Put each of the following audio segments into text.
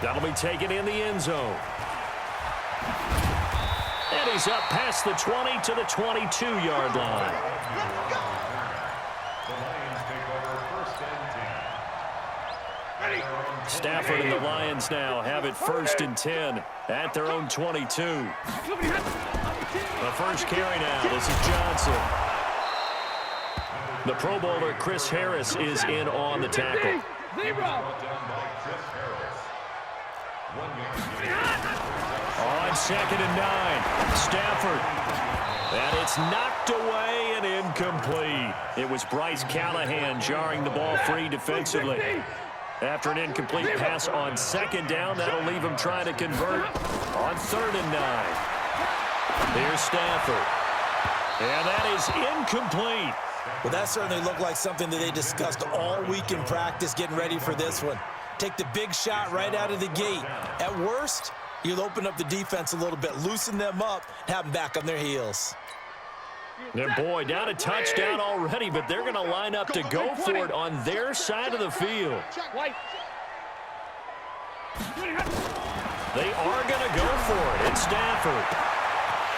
That'll be taken in the end zone. And he's up past the 20 to the 22-yard line. Stafford and the Lions now have it 1st and 10 at their own 22. The first carry now. This is Johnson. The Pro Bowler Chris Harris is in on the tackle. On 2nd and 9, Stafford. And it's knocked away and incomplete. It was Bryce Callahan jarring the ball free defensively. After an incomplete pass on 2nd down, that'll leave him trying to convert on 3rd and 9. Here's Stafford. And that is incomplete. Well, that certainly looked like something that they discussed all week in practice getting ready for this one. Take the big shot right out of the gate. At worst, you'll open up the defense a little bit, loosen them up, have them back on their heels. And boy, down a touchdown already, but they're going to line up to go for it on their side of the field. They are going to go for it. It's Stafford.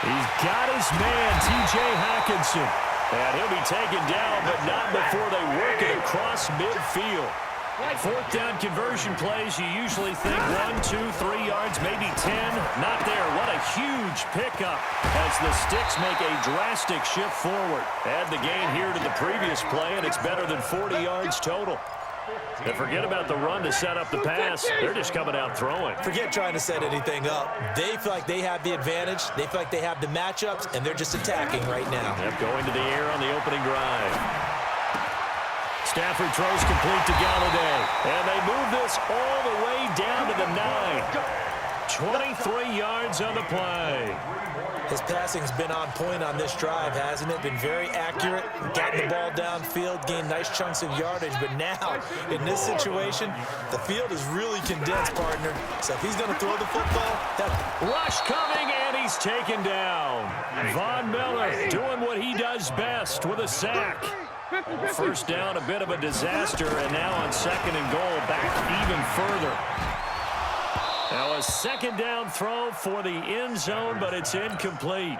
He's got his man, T.J. Hockenson. And he'll be taken down, but not before they work it across midfield. 4th down conversion plays, you usually think 1, 2, 3 yards, maybe 10. Not there. What a huge pickup as the Sticks make a drastic shift forward. Add the gain here to the previous play, and it's better than 40 yards total. And forget about the run to set up the pass. They're just coming out throwing. Forget trying to set anything up. They feel like they have the advantage. They feel like they have the matchups, and they're just attacking right now. Yep, going to the air on the opening drive. Stafford throws complete to Galladay. And they move this all the way down to the 9. 23 yards on the play. His passing's been on point on this drive, hasn't it? Been very accurate, gotten the ball downfield, gained nice chunks of yardage. But now, in this situation, the field is really condensed, partner. So if he's going to throw the football, rush coming, and he's taken down. Von Miller doing what he does best with a sack. 1st down, a bit of a disaster, and now on 2nd and goal, back even further. Now a 2nd down throw for the end zone, but it's incomplete.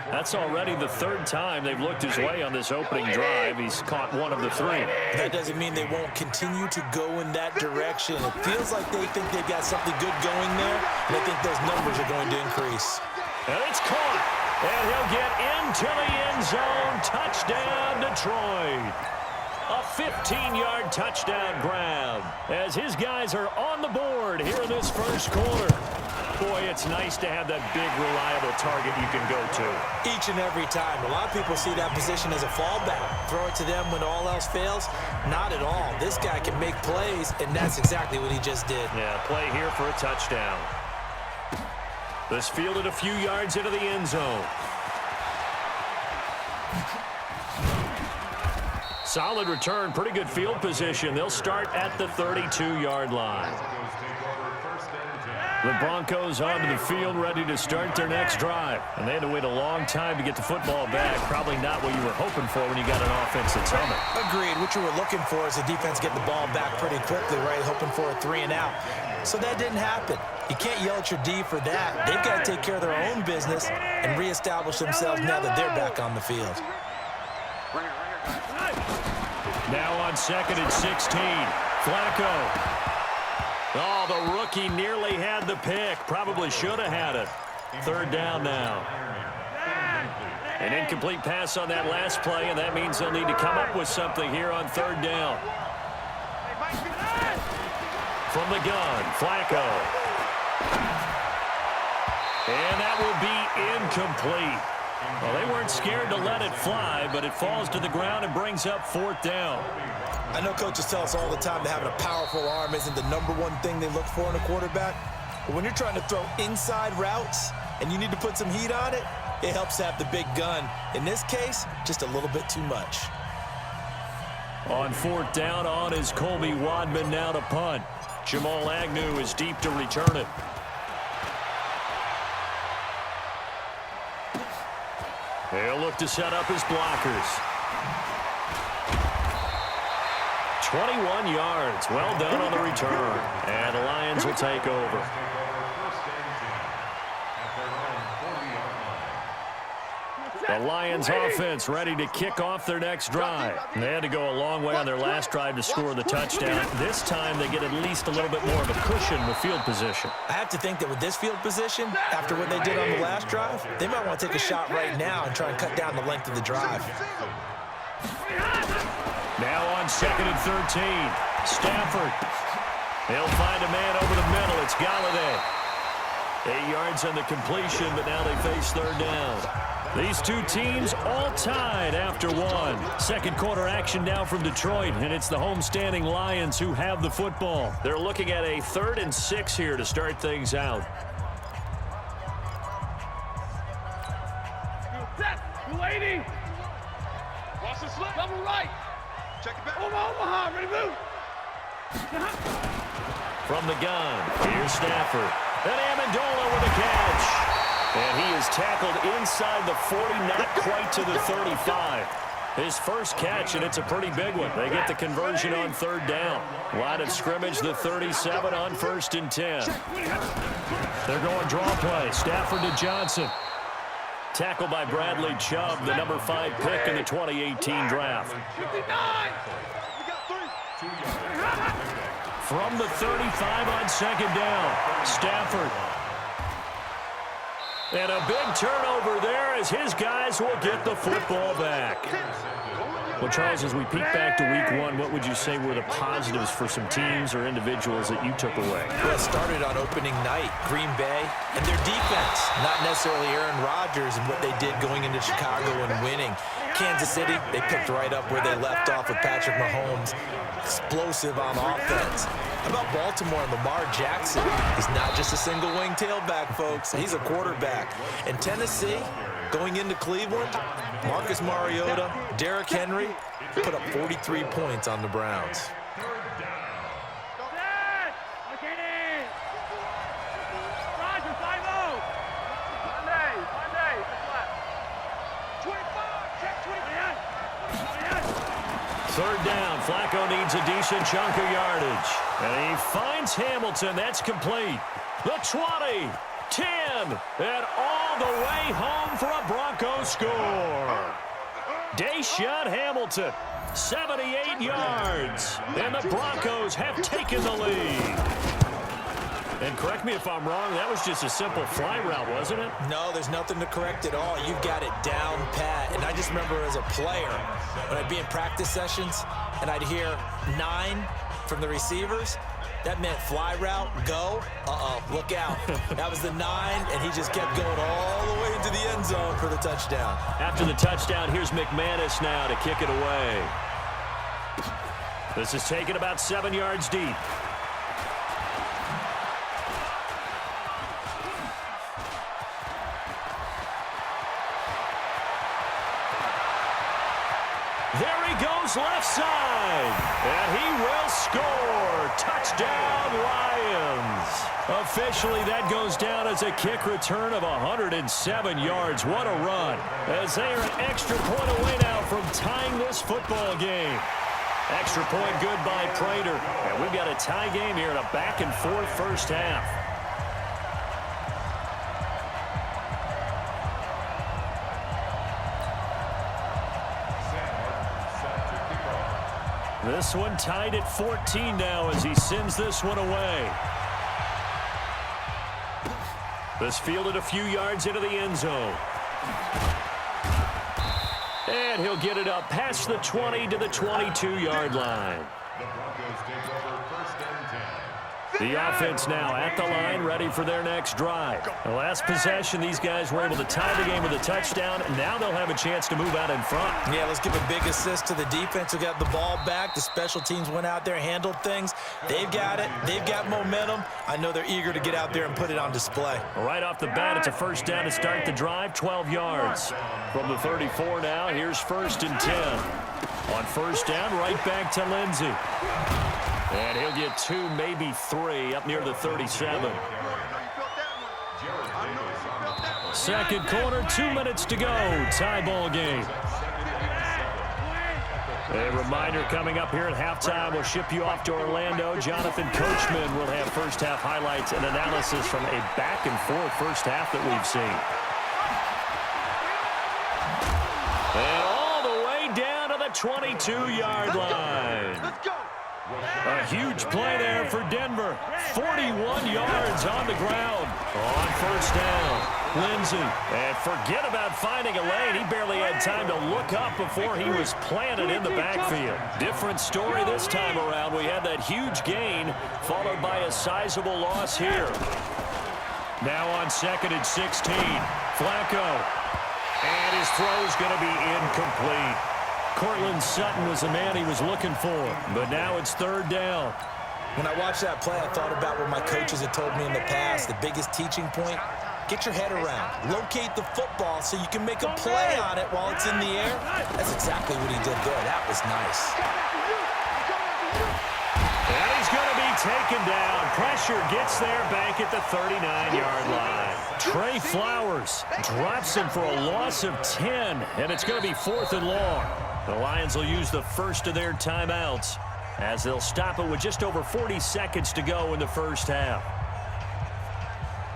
That's already the 3rd time they've looked his way on this opening drive. He's caught 1 of the 3. That doesn't mean they won't continue to go in that direction. It feels like they think they've got something good going there, and I think those numbers are going to increase. And it's caught, and he'll get into the end zone. Touchdown, Detroit. A 15-yard touchdown grab as his guys are on the board here in this 1st quarter. Boy, it's nice to have that big, reliable target you can go to. Each and every time. A lot of people see that position as a fallback. Throw it to them when all else fails. Not at all. This guy can make plays, and that's exactly what he just did. Yeah, play here for a touchdown. This fielded a few yards into the end zone. Solid return, pretty good field position. They'll start at the 32-yard line. The Broncos onto the field, ready to start their next drive. And they had to wait a long time to get the football back. Probably not what you were hoping for when you got an offense that's humming. Agreed. What you were looking for is the defense getting the ball back pretty quickly, right? Hoping for a 3 and out. So that didn't happen. You can't yell at your D for that. They've got to take care of their own business and reestablish themselves now that they're back on the field. Now on 2nd and 16, Flacco. Oh, the rookie nearly had the pick. Probably should have had it. 3rd down now. An incomplete pass on that last play, and that means they'll need to come up with something here on 3rd down. From the gun, Flacco. And that will be incomplete. Well, they weren't scared to let it fly, but it falls to the ground and brings up 4th down. I know coaches tell us all the time that having a powerful arm isn't the #1 thing they look for in a quarterback. But when you're trying to throw inside routes and you need to put some heat on it, it helps to have the big gun. In this case, just a little bit too much. On 4th down, on is Colby Wadman now to punt. Jamal Agnew is deep to return it. They'll look to set up his blockers. 21 yards. Well done on the return. And the Lions will take over. The Lions offense ready to kick off their next drive. They had to go a long way on their last drive to score the touchdown. This time they get at least a little bit more of a cushion with field position. I have to think that with this field position, after what they did on the last drive, they might want to take a shot right now and try and cut down the length of the drive. Now on 2nd and 13. Stafford. They'll find a man over the middle. It's Galladay. 8 yards on the completion, but now they face 3rd down. These two teams all tied after one. Second quarter action now from Detroit, and it's the homestanding Lions who have the football. They're looking at a 3rd and 6 here to start things out. Lady. Watch the slip. Double right. Check it back. Omaha, ready to move. From the gun, here's Stafford. And Amendola with a catch. And he is tackled inside the 40, not quite to the 35. His first catch, and it's a pretty big one. They get the conversion on 3rd down. Line of scrimmage, the 37 on 1st and 10. They're going draw play. Stafford to Johnson. Tackled by Bradley Chubb, the number 5 pick in the 2018 draft. From the 35 on 2nd down, Stafford. And a big turnover there as his guys will get the football back. Well, Charles, as we peek back to week 1, what would you say were the positives for some teams or individuals that you took away? Well, it started on opening night, Green Bay, and their defense. Not necessarily Aaron Rodgers and what they did going into Chicago and winning. Kansas City, they picked right up where they left off with Patrick Mahomes. Explosive on offense. How about Baltimore and Lamar Jackson? He's not just a single-wing tailback, folks. He's a quarterback. And Tennessee, going into Cleveland, Marcus Mariota, Derrick Henry put up 43 points on the Browns. Third down, Flacco needs a decent chunk of yardage. And he finds Hamilton. That's complete. The 20, 10, and all the way home for a Broncos score. Deshaun Hamilton, 78 yards. And the Broncos have taken the lead. And correct me if I'm wrong, that was just a simple fly route, wasn't it? No, there's nothing to correct at all. You've got it down pat. And I just remember as a player, when I'd be in practice sessions and I'd hear 9 from the receivers, that meant fly route, go, look out. That was the 9, and he just kept going all the way into the end zone for the touchdown. After the touchdown, here's McManus now to kick it away. This is taken about 7 yards deep. There he goes left side, and he will score. Touchdown, Lions. Officially, that goes down as a kick return of 107 yards. What a run, as they are an extra point away now from tying this football game. Extra point good by Prater, and we've got a tie game here in a back-and-forth first half. This one tied at 14 now as he sends this one away. This fielded a few yards into the end zone. And he'll get it up past the 20 to the 22-yard line. The offense now at the line, ready for their next drive. The last possession, these guys were able to tie the game with a touchdown, and now they'll have a chance to move out in front. Yeah, let's give a big assist to the defense who got the ball back. The special teams went out there, handled things. They've got it. They've got momentum. I know they're eager to get out there and put it on display. Right off the bat, it's a first down to start the drive, 12 yards. From the 34 now, here's 1st and 10. On first down, right back to Lindsey. And he'll get 2, maybe 3, up near the 37. Second quarter, 2 minutes to go. Tie ball game. A reminder coming up here at halftime. We'll ship you off to Orlando. Jonathan Coachman will have first-half highlights and analysis from a back-and-forth first half that we've seen. And all the way down to the 22-yard line. Let's go. A huge play there for Denver. 41 yards on the ground. On first down, Lindsey. And forget about finding a lane. He barely had time to look up before he was planted in the backfield. Different story this time around. We had that huge gain followed by a sizable loss here. Now on 2nd and 16. Flacco. And his throw's going to be incomplete. Cortland Sutton was the man he was looking for, but now it's 3rd down. When I watched that play, I thought about what my coaches had told me in the past. The biggest teaching point, get your head around. Locate the football so you can make a play on it while it's in the air. That's exactly what he did there. That was nice. And he's going to be taken down. Pressure gets there back at the 39-yard line. Trey Flowers drops him for a loss of 10, and it's going to be 4th and long. The Lions will use the first of their timeouts as they'll stop it with just over 40 seconds to go in the first half.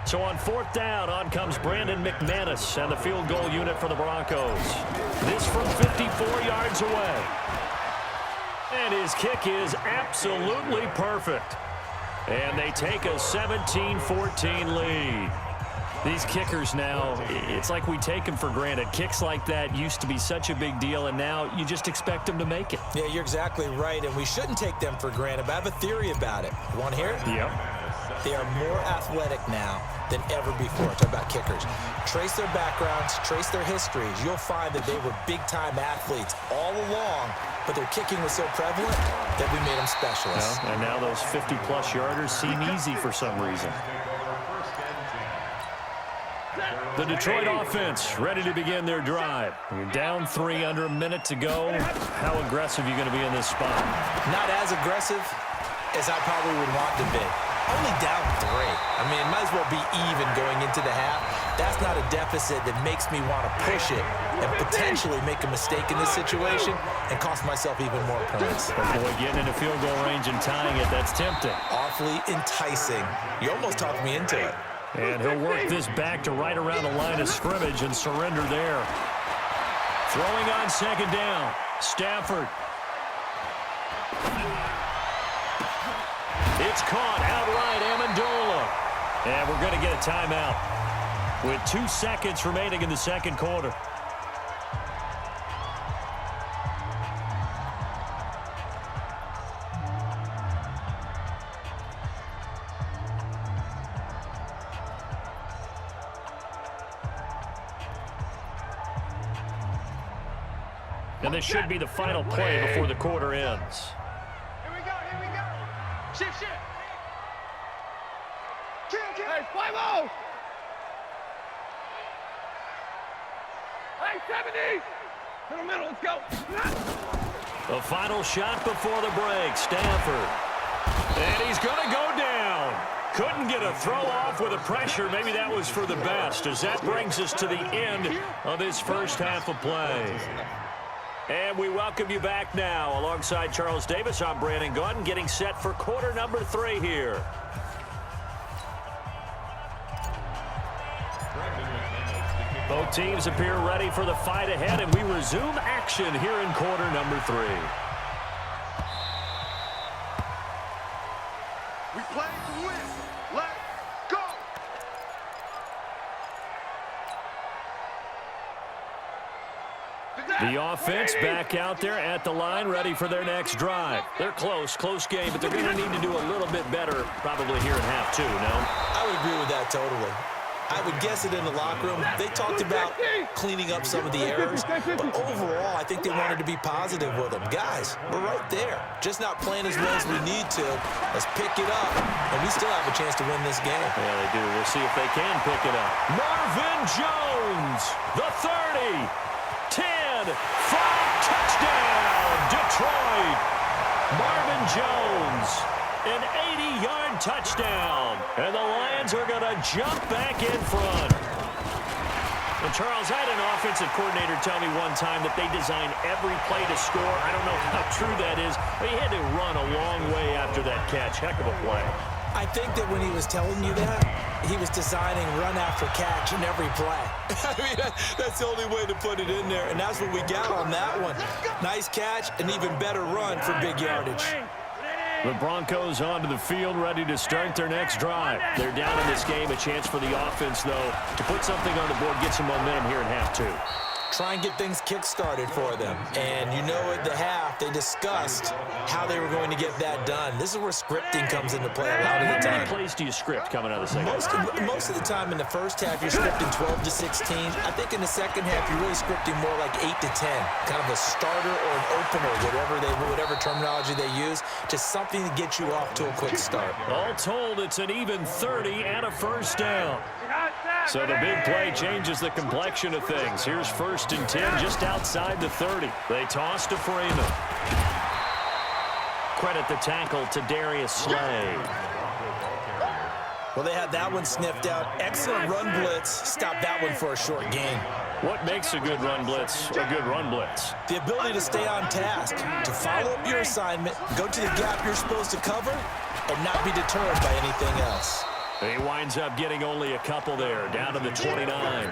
So on 4th down, on comes Brandon McManus and the field goal unit for the Broncos. This from 54 yards away. And his kick is absolutely perfect. And they take a 17-14 lead. These kickers now, it's like we take them for granted. Kicks like that used to be such a big deal, and now you just expect them to make it. Yeah, you're exactly right, and we shouldn't take them for granted, but I have a theory about it. You want to hear it? Yep. They are more athletic now than ever before. Talk about kickers. Trace their backgrounds, trace their histories. You'll find that they were big-time athletes all along, but their kicking was so prevalent that we made them specialists. Well, and now those 50-plus yarders seem easy for some reason. The Detroit offense ready to begin their drive. You're down 3 under a minute to go. How aggressive are you going to be in this spot? Not as aggressive as I probably would want to be. Only down 3. I mean, it might as well be even going into the half. That's not a deficit that makes me want to push it and potentially make a mistake in this situation and cost myself even more points. But boy, getting into field goal range and tying it, that's tempting. Awfully enticing. You almost talked me into it. And he'll work this back to right around the line of scrimmage and surrender there. Throwing on 2nd down. Stafford. It's caught outright, Amendola. And we're going to get a timeout with 2 seconds remaining in the 2nd quarter. And this should be the final play before the quarter ends. Here we go, here we go. Shift. Kill. Hey, 5-0. Hey, 70. Middle, let's go. The final shot before the break, Stafford. And he's going to go down. Couldn't get a throw off with the pressure. Maybe that was for the best, as that brings us to the end of this first half of play. And we welcome you back now. Alongside Charles Davis, I'm Brandon Gaudin, getting set for quarter number 3 here. Both teams appear ready for the fight ahead, and we resume action here in quarter number 3. We play to win. Let's go. The offense back out there at the line, ready for their next drive. They're close game, but they're going to need to do a little bit better probably here in half 2, no? I would agree with that totally. I would guess it in the locker room. They talked about cleaning up some of the errors, but overall, I think they wanted to be positive with them. Guys, we're right there. Just not playing as well as we need to. Let's pick it up, and we still have a chance to win this game. Yeah, they do. We'll see if they can pick it up. Marvin Jones, the 30, 10, 5, touchdown, Detroit. Marvin Jones, an 80-yard touchdown. And the Lions are going to jump back in front. Well, Charles, I had an offensive coordinator tell me one time that they design every play to score. I don't know how true that is, but he had to run a long way after that catch. Heck of a play. I think that when he was telling you that, he was designing run after catch in every play. I mean, that's the only way to put it in there, and that's what we got on that one. Nice catch, an even better run for big yardage. The Broncos onto the field, ready to start their next drive. They're down in this game. A chance for the offense, though, to put something on the board, get some momentum here in half two. Try and get things kick-started for them. And you know at the half, they discussed how they were going to get that done. This is where scripting comes into play a lot of the time. How many plays do you script coming out of the second half? Most of the time in the first half, you're scripting 12 to 16. I think in the second half, you're really scripting more like 8 to 10. Kind of a starter or an opener, whatever terminology they use, just something to get you off to a quick start. All told, it's an even 30 and a first down. So the big play changes the complexion of things. Here's 1st and 10 just outside the 30. They toss to Freeman. Credit the tackle to Darius Slay. Well, they had that one sniffed out. Excellent run blitz. Stop that one for a short gain. What makes a good run blitz a good run blitz? The ability to stay on task, to follow up your assignment, go to the gap you're supposed to cover, and not be deterred by anything else. He winds up getting only a couple there, down to the 29.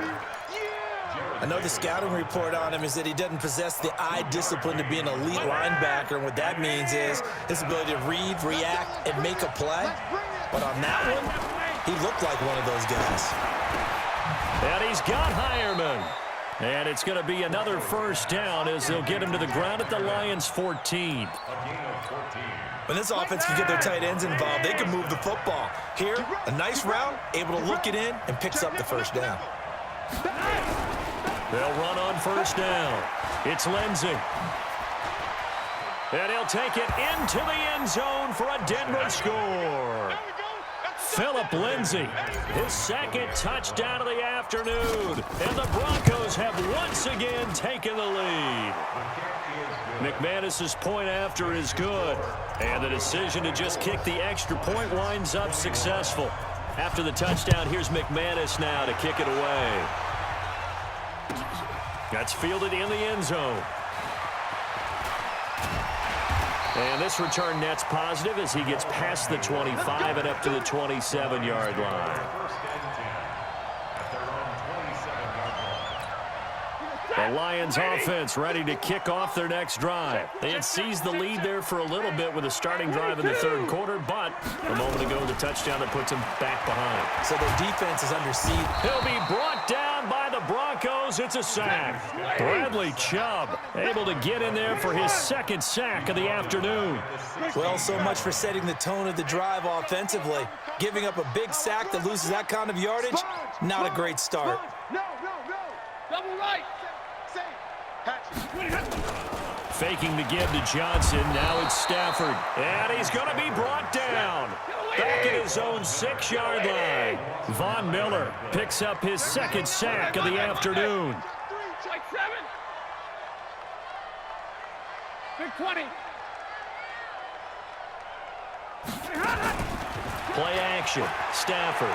I know the scouting report on him is that he doesn't possess the eye discipline to be an elite linebacker, and what that means is his ability to read, react, and make a play. But on that one, he looked like one of those guys. And he's got Hireman. And it's going to be another first down as they'll get him to the ground at the Lions' 14. When this offense can get their tight ends involved, they can move the football. Here, a nice route, able to look it in, and picks up the first down. They'll run on first down. It's Lindsey. And he'll take it into the end zone for a Denver score. Phillip Lindsay, his second touchdown of the afternoon. And the Broncos have once again taken the lead. McManus's point after is good. And the decision to just kick the extra point winds up successful. After the touchdown, here's McManus now to kick it away. That's fielded in the end zone. And this return net's positive as he gets past the 25 and up to the 27-yard line. The Lions offense ready to kick off their next drive. They had seized the lead there for a little bit with a starting drive in the third quarter, but a moment ago the touchdown that puts them back behind. So their defense is under siege. He'll be brought down by the Broncos. It's a sack. Bradley Chubb able to get in there for his second sack of the afternoon. Well, so much for setting the tone of the drive offensively. Giving up a big sack that loses that kind of yardage, not a great start. No. Double right. Faking the give to Johnson. Now it's Stafford. And he's going to be brought down. Back at his own 6-yard line. Von Miller picks up his second sack of the afternoon. Big 20. Play action. Stafford.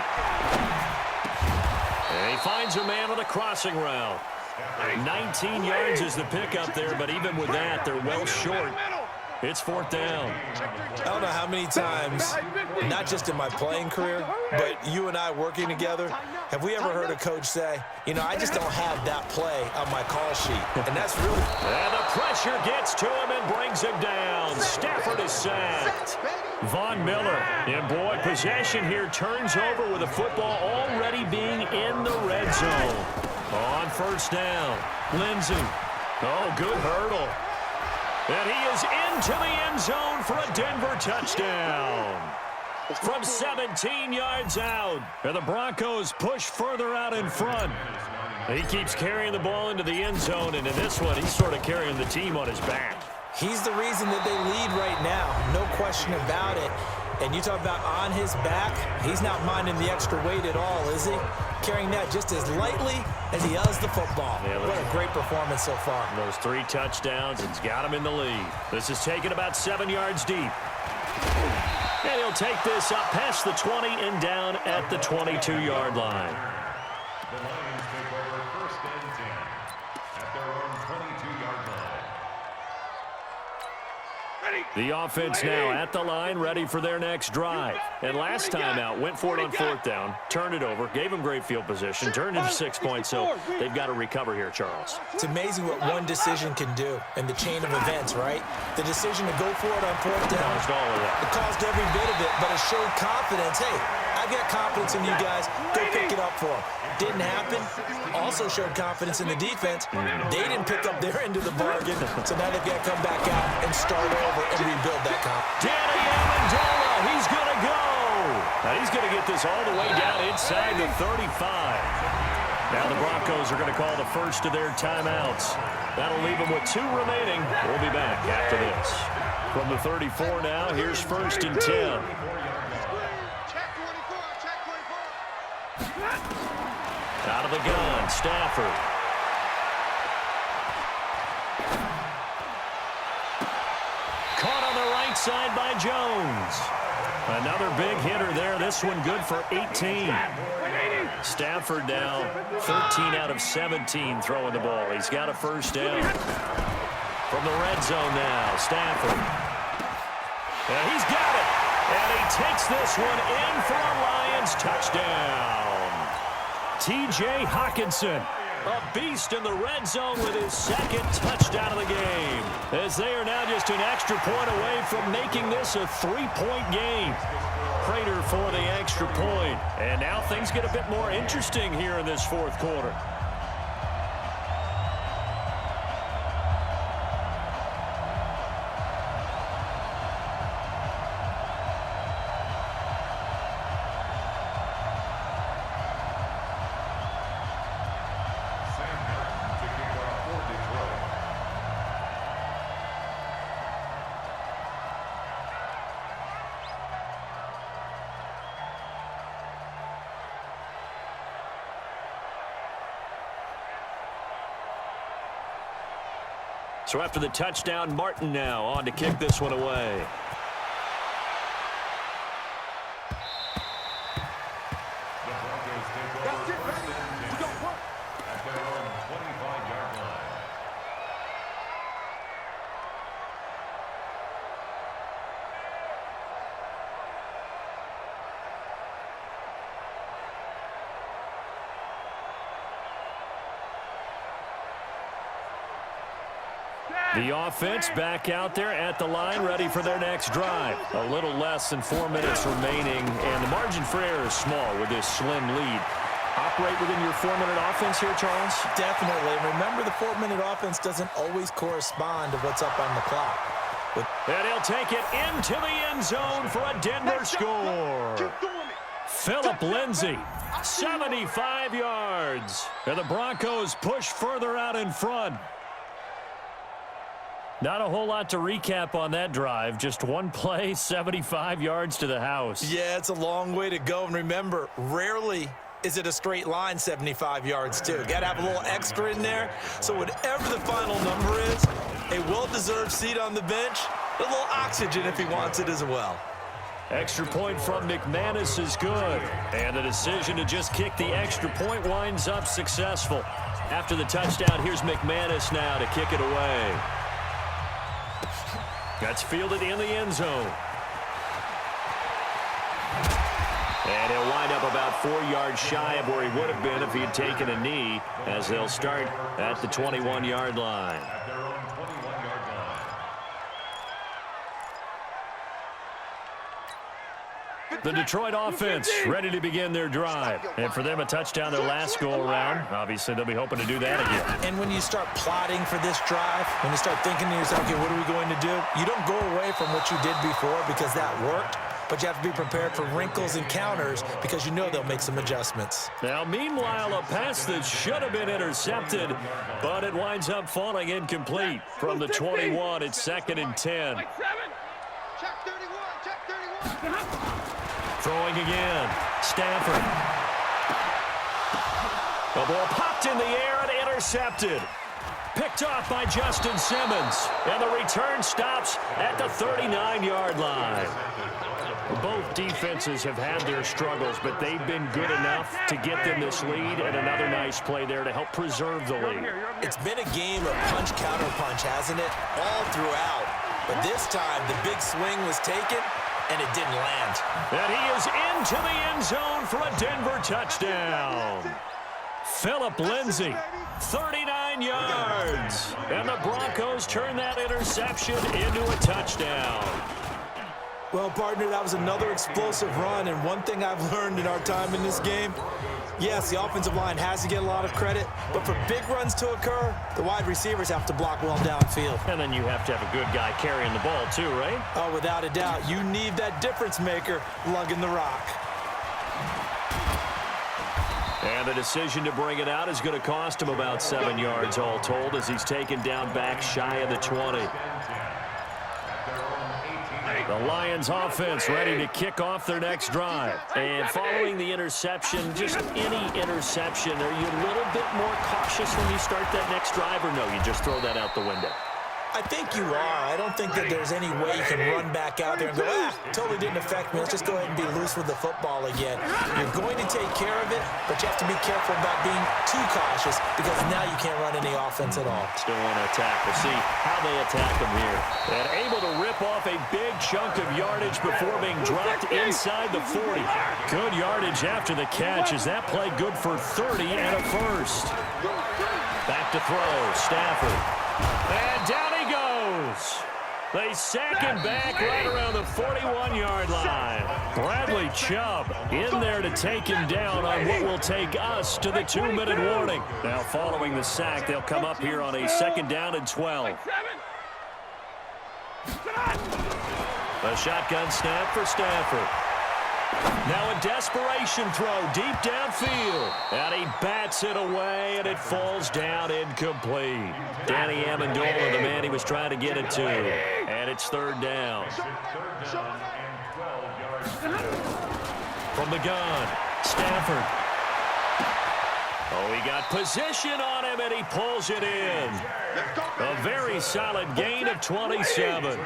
And he finds a man on the crossing route. 19 yards is the pickup there, but even with that, they're well short. It's 4th down. I don't know how many times, not just in my playing career, but you and I working together, have we ever heard a coach say, you know, I just don't have that play on my call sheet. And that's really... And the pressure gets to him and brings him down. Stafford is sacked. Von Miller, and boy, possession here turns over with the football already being in the red zone. On first down, Lindsey. Oh, good hurdle. And he is into the end zone for a Denver touchdown. From 17 yards out. And the Broncos push further out in front. He keeps carrying the ball into the end zone, and in this one, he's sort of carrying the team on his back. He's the reason that they lead right now. No question about it. And you talk about on his back, he's not minding the extra weight at all, is he? Carrying that just as lightly as he does the football. Yeah, what a great performance so far. Those 3 touchdowns, and he's got him in the lead. This is taken about 7 yards deep. And he'll take this up past the 20 and down at the 22-yard line. The offense now at the line, ready for their next drive. And last time out, went for it on fourth down, turned it over, gave them great field position, turned into 6 points, so they've got to recover here, Charles. It's amazing what one decision can do in the chain of events, right? The decision to go for it on fourth down, Caused all of that. it caused every bit of it, but it showed confidence. Hey, I've got confidence in you guys. Go pick it up for them. Didn't happen. Also showed confidence in the defense. They didn't pick up their end of the bargain, so now they've got to come back out and start over and rebuild that confidence. Danny Amendola, he's going to go. Now he's going to get this all the way down inside the 35. Now the Broncos are going to call the first of their timeouts. That'll leave them with 2 remaining. We'll be back after this. From the 34 now, here's 1st and 10. Out of the gun, Stafford. Caught on the right side by Jones. Another big hitter there. This one good for 18. Stafford now 13 out of 17 throwing the ball. He's got a first down. From the red zone now, Stafford. And he's got it. And he takes this one in for a Lions touchdown. T.J. Hockenson, a beast in the red zone with his 2nd touchdown of the game. As they are now just an extra point away from making this a 3-point game. Prater for the extra point. And now things get a bit more interesting here in this 4th quarter. So after the touchdown, Martin now on to kick this one away. The offense back out there at the line, ready for their next drive. A little less than 4 minutes remaining, and the margin for error is small with this slim lead. Operate within your 4-minute offense here, Charles? Definitely. Remember, the 4-minute offense doesn't always correspond to what's up on the clock. And he'll take it into the end zone for a Denver score. Phillip Lindsay, 75 yards. And the Broncos push further out in front. Not a whole lot to recap on that drive. Just one play, 75 yards to the house. Yeah, it's a long way to go. And remember, rarely is it a straight line 75 yards, too. Got to have a little extra in there. So whatever the final number is, a well-deserved seat on the bench, a little oxygen if he wants it as well. Extra point from McManus is good. And the decision to just kick the extra point winds up successful. After the touchdown, here's McManus now to kick it away. That's fielded in the end zone. And he'll wind up about 4 yards shy of where he would have been if he had taken a knee, as they'll start at the 21-yard line. The Detroit offense ready to begin their drive. And for them, a touchdown their last go-around. Obviously, they'll be hoping to do that again. And when you start plotting for this drive, when you start thinking to yourself, okay, what are we going to do? You don't go away from what you did before because that worked, but you have to be prepared for wrinkles and counters because you know they'll make some adjustments. Now, meanwhile, a pass that should have been intercepted, but it winds up falling incomplete. From the 21, it's 2nd and 10. Check 31, check 31. Throwing again. Stafford. The ball popped in the air and intercepted. Picked off by Justin Simmons. And the return stops at the 39-yard line. Both defenses have had their struggles, but they've been good enough to get them this lead, and another nice play there to help preserve the lead. It's been a game of punch-counter-punch, hasn't it? All throughout. But this time, the big swing was taken, and it didn't land. And he is into the end zone for a Denver touchdown. Phillip Lindsay, 39 yards. And the Broncos turn that interception into a touchdown. Well, partner, that was another explosive run, and one thing I've learned in our time in this game, yes, the offensive line has to get a lot of credit, but for big runs to occur, the wide receivers have to block well downfield. And then you have to have a good guy carrying the ball too, right? Oh, without a doubt. You need that difference maker lugging the rock. And the decision to bring it out is going to cost him about 7 yards all told as he's taken down back shy of the 20. The Lions offense ready to kick off their next drive. And following the interception, just any interception, are you a little bit more cautious when you start that next drive, or no, you just throw that out the window? I think you are. I don't think that there's any way you can run back out there and go, totally didn't affect me. Let's just go ahead and be loose with the football again. You're going to take care of it, but you have to be careful about being too cautious because now you can't run any offense at all. Still want to attack. We'll see how they attack him here. And able to rip off a big chunk of yardage before being dropped inside the 40. Good yardage after the catch. Is that play good for 30 and a first? Back to throw. Stafford. And down he goes. They sack him back right around the 41-yard line. Bradley Chubb in there to take him down on what will take us to the 2-minute warning. Now following the sack, they'll come up here on a 2nd down and 12. A shotgun snap for Stafford. Now a desperation throw deep downfield. And he bats it away, and it falls down incomplete. Danny Amendola, the man he was trying to get it to. And it's 3rd down. From the gun, Stafford. Oh, he got position on him, and he pulls it in. A very solid gain of 27.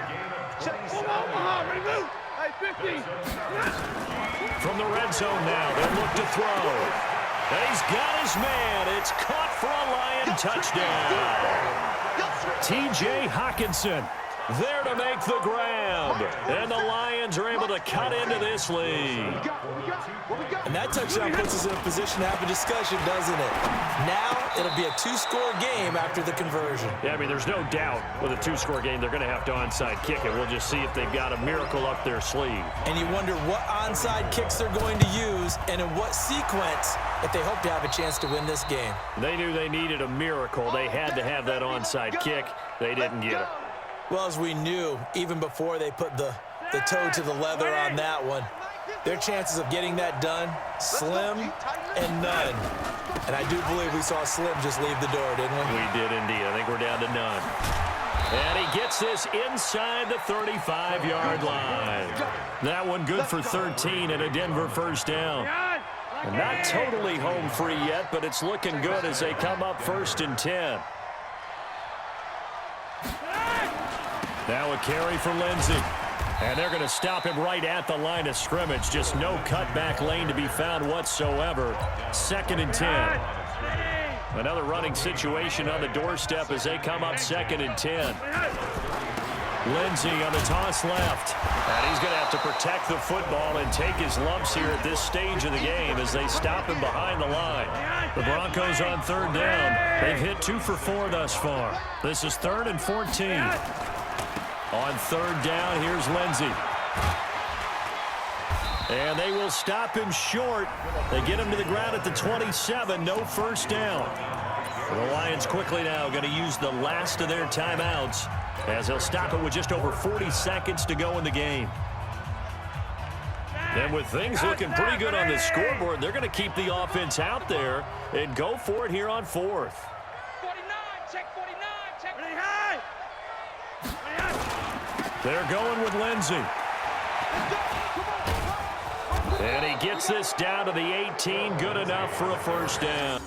From the red zone now, they'll look to throw. And he's got his man. It's caught for a Lion touchdown. T.J. Hockenson there to make the grab. And the Lions are able to cut into this lead. And that touchdown puts us in a position to have a discussion, doesn't it? Now it'll be a 2-score game after the conversion. Yeah, I mean, there's no doubt with a 2-score game they're going to have to onside kick it. We'll just see if they've got a miracle up their sleeve. And you wonder what onside kicks they're going to use and in what sequence if they hope to have a chance to win this game. They knew they needed a miracle. They had to have that onside kick. They didn't get it. Well, as we knew, even before they put the toe to the leather on that one, their chances of getting that done, slim and none. And I do believe we saw Slim just leave the door, didn't we? We did indeed. I think we're down to none. And he gets this inside the 35-yard line. That one good for 13 and a Denver 1st down. And not totally home free yet, but it's looking good as they come up 1st and 10. Now a carry for Lindsay. And they're going to stop him right at the line of scrimmage. Just no cutback lane to be found whatsoever. 2nd and 10. Another running situation on the doorstep as they come up 2nd and 10. Lindsay on the toss left. And he's going to have to protect the football and take his lumps here at this stage of the game as they stop him behind the line. The Broncos on 3rd down. They've hit 2 for 4 thus far. This is 3rd and 14. On 3rd down, here's Lindsay. And they will stop him short. They get him to the ground at the 27. No 1st down. The Lions quickly now going to use the last of their timeouts as they'll stop it with just over 40 seconds to go in the game. And with things looking pretty good on the scoreboard, they're going to keep the offense out there and go for it here on 4th. 49, check 49, check 49. They're going with Lindsay. And he gets this down to the 18. Good enough for a 1st down.